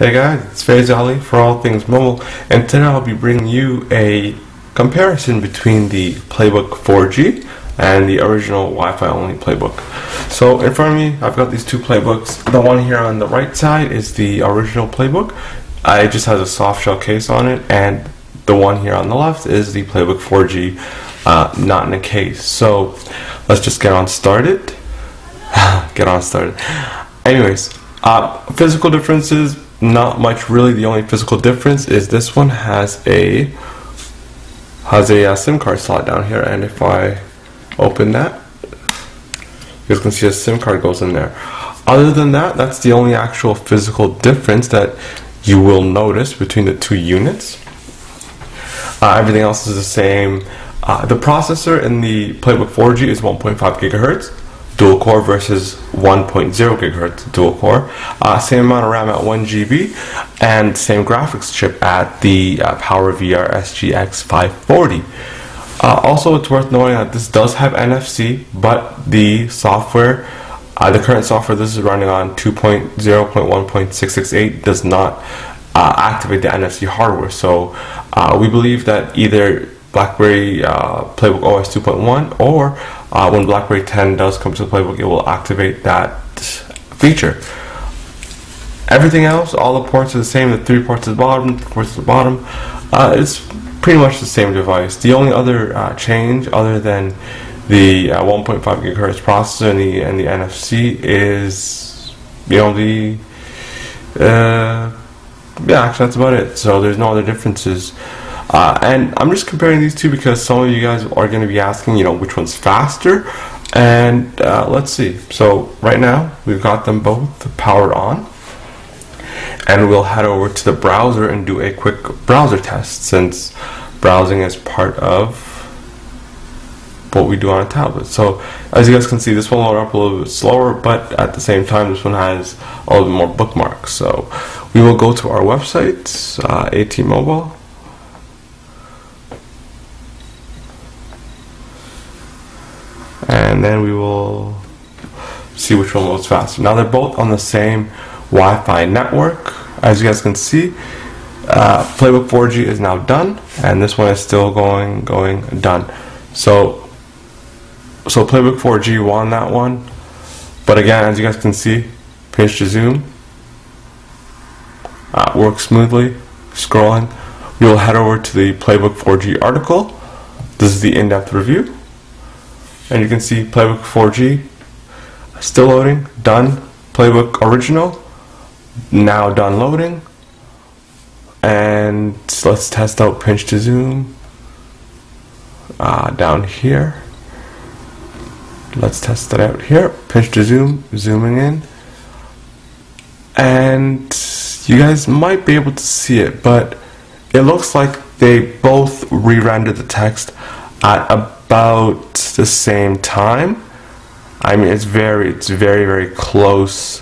Hey guys, it's Faze Ali for All Things Mobile, and today I'll be bringing you a comparison between the PlayBook 4G and the original Wi-Fi only PlayBook. So in front of me, I've got these two PlayBooks. The one here on the right side is the original PlayBook. It just has a soft shell case on it, and the one here on the left is the PlayBook 4G, not in a case. So let's just get on started. Anyways, physical differences. Not much really. The only physical difference is this one has a SIM card slot down here, and if I open that, you guys can see a SIM card goes in there. Other than that, that's the only actual physical difference that you will notice between the two units. Everything else is the same. The processor in the PlayBook 4G is 1.5 gigahertz dual core versus 1.0 gigahertz dual core. Same amount of RAM at 1 GB, and same graphics chip at the PowerVR SGX 540. Also, it's worth knowing that this does have NFC, but the software, the current software this is running on 2.0.1.668 does not activate the NFC hardware. So we believe that either BlackBerry PlayBook OS 2.1 or when BlackBerry 10 does come to the PlayBook, it will activate that feature. Everything else, all the ports are the same. The 3 ports at the bottom, the ports at the bottom. It's pretty much the same device. The only other change, other than the 1.5 gigahertz processor and the NFC, is actually that's about it. So there's no other differences. And I'm just comparing these two because some of you guys are going to be asking, which one's faster. And let's see. So right now we've got them both powered on, and we'll head over to the browser and do a quick browser test, since browsing is part of what we do on a tablet. So as you guys can see, this one will load up a little bit slower, but at the same time this one has a little bit more bookmarks. So we will go to our website, AT Mobile. And then we will see which one loads faster. Now they're both on the same Wi-Fi network. As you guys can see, PlayBook 4G is now done, and this one is still going done. So PlayBook 4G won that one. But again, as you guys can see, pinch to zoom works smoothly. Scrolling, we will head over to the PlayBook 4G article. This is the in-depth review. And you can see PlayBook 4G still loading, done. PlayBook original now done loading. And let's test out pinch to zoom down here. Let's test that out here. Pinch to zoom, zooming in. And you guys might be able to see it, but it looks like they both re-rendered the text at about the same time. I mean, it's very very close.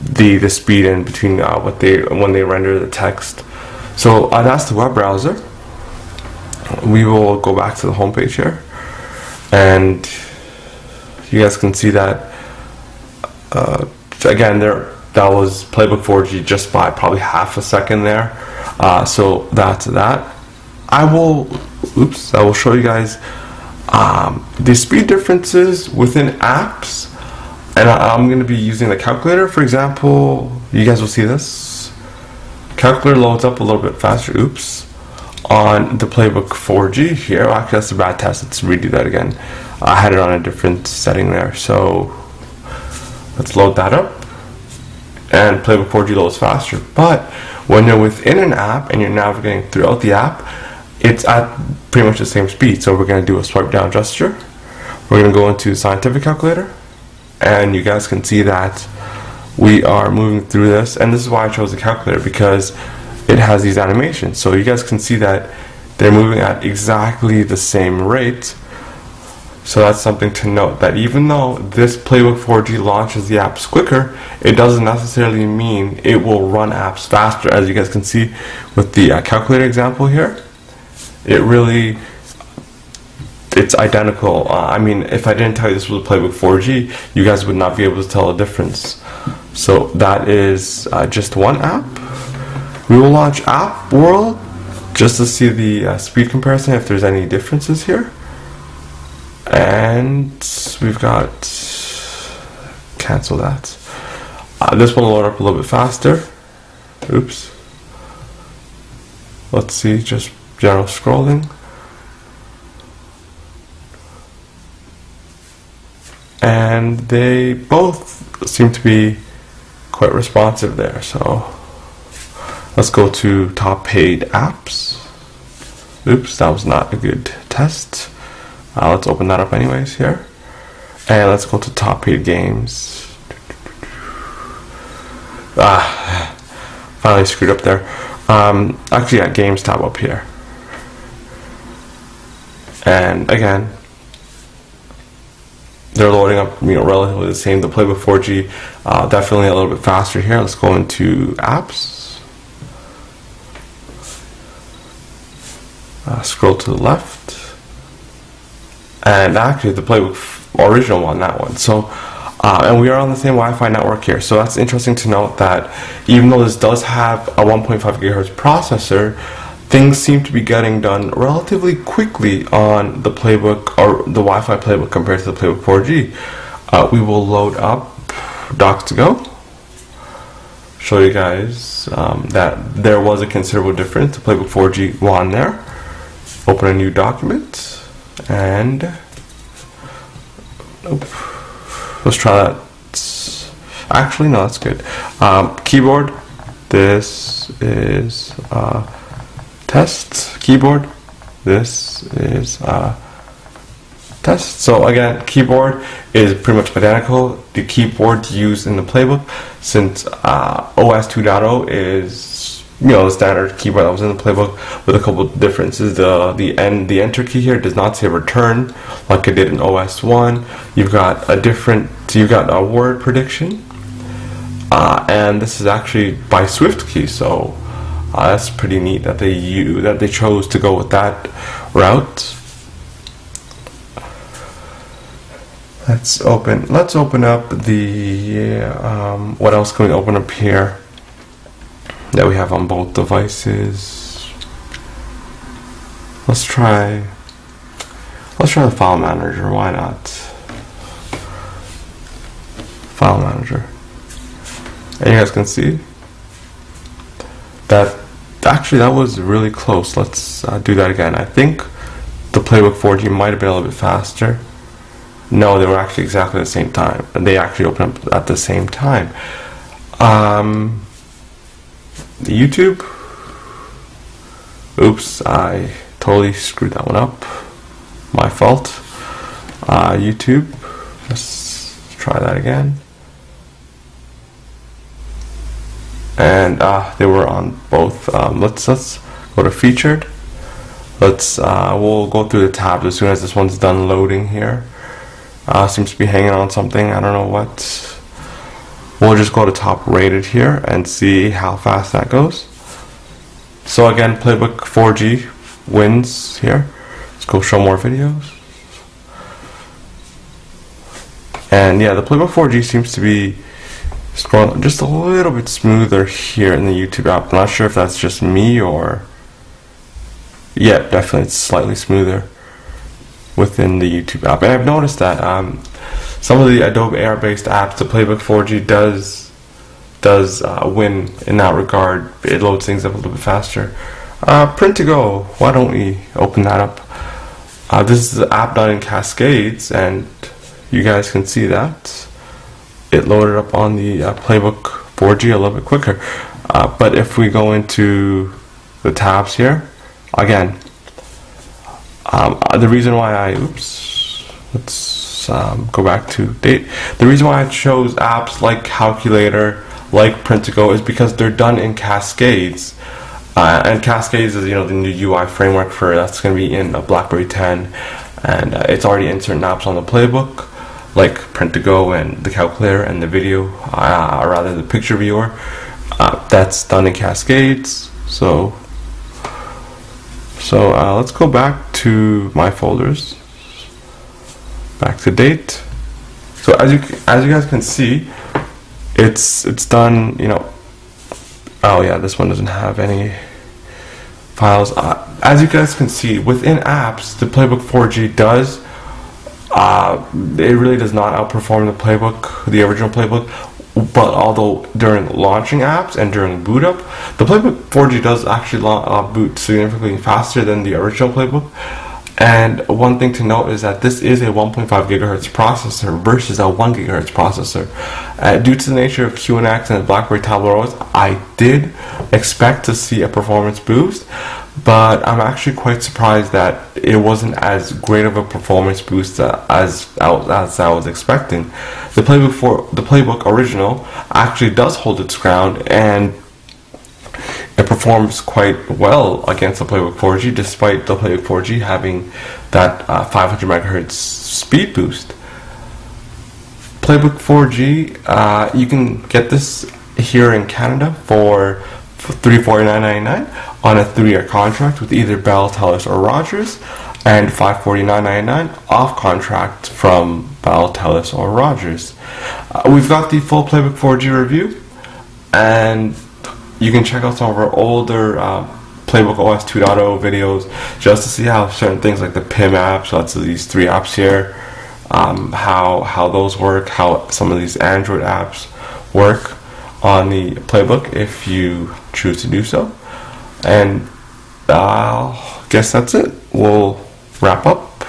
The speed in between when they render the text. So that's the web browser. We will go back to the home page here, and you guys can see that again that was PlayBook 4G just by probably half a second there. So that's that. I will show you guys the speed differences within apps, and I'm going to be using the calculator. For example, you guys will see this. Calculator loads up a little bit faster. On the PlayBook 4G here. Actually, that's a bad test. Let's redo that again. I had it on a different setting there. So let's load that up. And PlayBook 4G loads faster. But when you're within an app and you're navigating throughout the app, it's at pretty much the same speed. So we're going to do a swipe down gesture. We're going to go into scientific calculator, and you guys can see that we are moving through this. And this is why I chose the calculator, because it has these animations. So you guys can see that they're moving at exactly the same rate. So that's something to note, that even though this PlayBook 4G launches the apps quicker, it doesn't necessarily mean it will run apps faster. As you guys can see with the calculator example here, it's identical. I mean, if I didn't tell you this was a PlayBook 4G, you guys would not be able to tell the difference. So that is just one app. We will launch App World just to see the speed comparison, if there's any differences here. And we've got, cancel that. This one will load up a little bit faster. Oops. Let's see, just general scrolling. And they both seem to be quite responsive there. So let's go to top paid apps. Oops, that was not a good test. Let's open that up anyways here. And let's go to top paid games. Finally screwed up there. Actually, yeah, games tab up here. And again, they're loading up, relatively the same. The PlayBook 4G, definitely a little bit faster here. Let's go into apps. Scroll to the left. And actually, the PlayBook original one, that one. So, and we are on the same Wi-Fi network here. So that's interesting to note that even though this does have a 1.5 gigahertz processor, things seem to be getting done relatively quickly on the PlayBook, or the Wi-Fi PlayBook, compared to the PlayBook 4G. We will load up Docs to Go. Show you guys that there was a considerable difference. The PlayBook 4G won there. Open a new document, and nope. Let's try that. Actually, no, that's good. Keyboard. This is test. Keyboard. This is test. So again, keyboard is pretty much identical. The keyboard used in the PlayBook, since OS 2.0 is the standard keyboard that was in the PlayBook, with a couple of differences. The enter key here does not say return like it did in OS 1. You've got a word prediction, and this is actually by Swift key. So that's pretty neat that they chose to go with that route. Let's open up the what else can we open up here that we have on both devices? Let's try the file manager. Why not? File manager. And you guys can see that actually that was really close. Let's do that again. I think the PlayBook 4G might have been a little bit faster. No, they were actually exactly the same time, and they actually opened up at the same time. The YouTube. Oops, I totally screwed that one up. My fault. YouTube. Let's try that again. And they were on both. Let's go to featured. We'll go through the tabs as soon as this one's done loading here. Seems to be hanging on something. I don't know what. We'll just go to top rated here and see how fast that goes. So again, PlayBook 4G wins here. Let's go show more videos. And yeah, the PlayBook 4G seems to be scrolling just a little bit smoother here in the YouTube app. I'm not sure if that's just me or... Yeah, definitely it's slightly smoother within the YouTube app. And I've noticed that some of the Adobe Air based apps, the PlayBook 4G does win in that regard. It loads things up a little bit faster. Print to Go, why don't we open that up? This is the app done in cascades, and you guys can see that it loaded up on the PlayBook 4G a little bit quicker. But if we go into the tabs here, again, the reason why let's go back to date. The reason why I chose apps like Calculator, like Print to Go, is because they're done in cascades. And Cascades is, the new UI framework for that's going to be in BlackBerry 10, and it's already in certain apps on the PlayBook, like Print to Go and the Calculator and the video, or rather the picture viewer. That's done in cascades. So let's go back to my folders, back to date. So as you guys can see, it's done, you know. Oh yeah, this one doesn't have any files. As you guys can see, within apps, the PlayBook 4G does. It really does not outperform the PlayBook, the original PlayBook. But although during launching apps and during boot up, the PlayBook 4G does actually boot significantly faster than the original PlayBook. And one thing to note is that this is a 1.5 gigahertz processor versus a 1 gigahertz processor. Due to the nature of QNX and the BlackBerry Tablet OS, I did expect to see a performance boost, but I'm actually quite surprised that it wasn't as great of a performance boost as I was expecting. The PlayBook original actually does hold its ground, and it performs quite well against the PlayBook 4G, despite the PlayBook 4G having that 500 megahertz speed boost. PlayBook 4G, you can get this here in Canada for $349.99 on a 3-year contract with either Bell, Telus, or Rogers, and $549.99 off contract from Bell, Telus, or Rogers. We've got the full PlayBook 4G review, and you can check out some of our older PlayBook OS 2.0 videos just to see how certain things like the PIM apps, so that's these 3 apps here, how those work, how some of these Android apps work on the PlayBook if you choose to do so. And I guess that's it. We'll wrap up.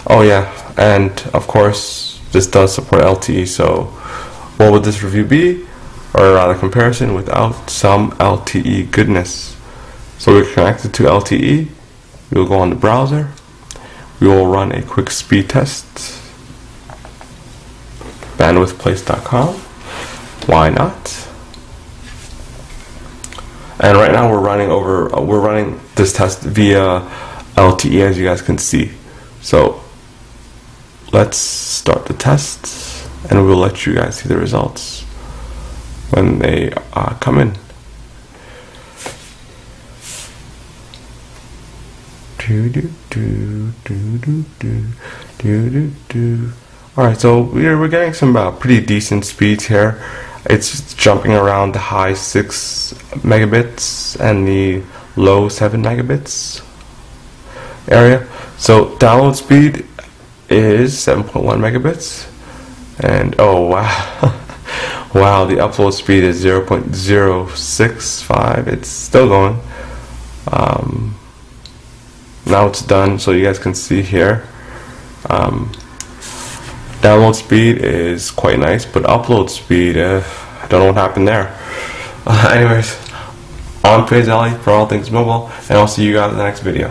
Oh yeah, and of course this does support LTE, so what would this review be, or rather comparison, without some LTE goodness? So we're connected to LTE. We will go on the browser. We will run a quick speed test. Bandwidthplace.com. Why not? And right now we're running this test via LTE, as you guys can see. So let's start the test, and we'll let you guys see the results when they come in. Alright, so we're getting some pretty decent speeds here. It's jumping around the high 6 megabits and the low 7 megabits area. So download speed is 7.1 megabits, and oh wow. Wow, the upload speed is 0.065. It's still going. Now it's done, so you guys can see here. Download speed is quite nice, but upload speed, I don't know what happened there. Anyways, I'm Faisal for all things mobile, and I'll see you guys in the next video.